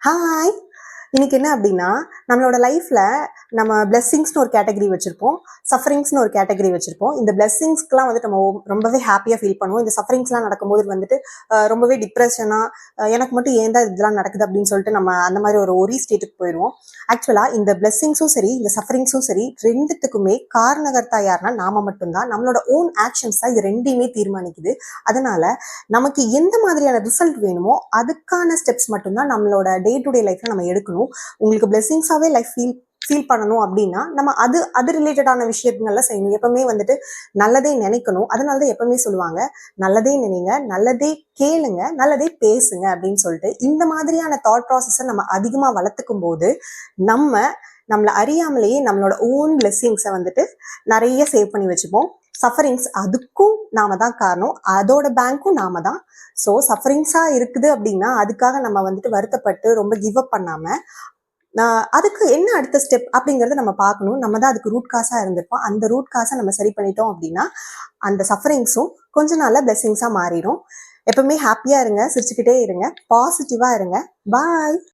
Hi! இன்னைக்கு என்ன அப்டின்னா, நம்மளோட லைஃப்ல நம்ம பிளெஸ்ஸிங்ஸ்ன்னு ஒரு கேட்டகரி வச்சிருப்போம். சஃபரிங்ஸ்ன்னு ஒரு கேட்டகரி வச்சிருப்போம். இந்த பிளெஸ்ஸிங்ஸ்க்குலாம் வந்துட்டு நம்ம ரொம்பவே ஹாப்பியா ஃபீல் பண்ணுவோம். இந்த சஃபரிங்ஸ்லாம் நடக்கும்போது வந்துட்டு ரொம்பவே டிப்ரஷனா, எனக்கு மட்டும் ஏன் தான் இதெல்லாம் நடக்குது அப்படின்னு சொல்லிட்டு நம்ம அந்த மாரி ஒரு ஒரி ஸ்டேட்டுக்கு போயிருவோம். ஆக்சுவலா இந்த பிளெஸ்ஸிங்ஸும் சரி, இந்த சஃபரிங்ஸும் சரி 2த்துக்குமே காரணகர்த்தா யாருன்னா நாம மட்டும் தான். நம்மளோட ஓன் ஆக்ஷன்ஸ் தான் இது 2யுமே தீர்மானிக்குது. அதனால நமக்கு எந்த மாதிரியான ரிசல்ட் வேணுமோ அதுக்கான ஸ்டெப்ஸ் மட்டும்தான் நம்மளோட டே டு டே லைஃப்ல நம்ம எடுக்கணும். உங்களுக்கு பிளெஸிங்ஸாவே லைஃப் ஃபீல் பண்ணணும் அப்படின்னா நம்ம அது அது ரிலேட்டடான விஷயங்கள்ல செய்யணும். எப்பவுமே வந்துட்டு நல்லதே நினைக்கணும். அதனால தான் எப்பவுமே சொல்லுவாங்க, நல்லதே நினைங்க, நல்லதே கேளுங்க, நல்லதே பேசுங்க அப்படின்னு சொல்லிட்டு இந்த மாதிரியான தாட் ப்ராசஸை நம்ம அதிகமா வளர்த்துக்கும் போது நம்ம நம்மள அறியாமலேயே நம்மளோட ஓன் பிளெஸிங்ஸை வந்துட்டு நிறைய சேவ் பண்ணி வச்சுப்போம். சஃபரிங்ஸ் அதுக்கும் நாம தான் காரணம். அதோட பேங்க்கும் நாம தான். ஸோ சஃபரிங்ஸா இருக்குது அப்படின்னா அதுக்காக நம்ம வந்துட்டு வருத்தப்பட்டு ரொம்ப கிவ் அப் பண்ணாம அதுக்கு என்ன அடுத்த ஸ்டெப் அப்படிங்கறத நம்ம பார்க்கணும். நம்ம தான் அதுக்கு ரூட் காஸா இருந்திருப்போம். அந்த ரூட் காஸை நம்ம சரி பண்ணிட்டோம் அப்படின்னா அந்த சஃபரிங்ஸும் கொஞ்ச நாள்ல பிளெஸிங்ஸா மாறிடும். எப்பவுமே ஹாப்பியா இருங்க, சிரிச்சுக்கிட்டே இருங்க, பாசிட்டிவா இருங்க. பாய்.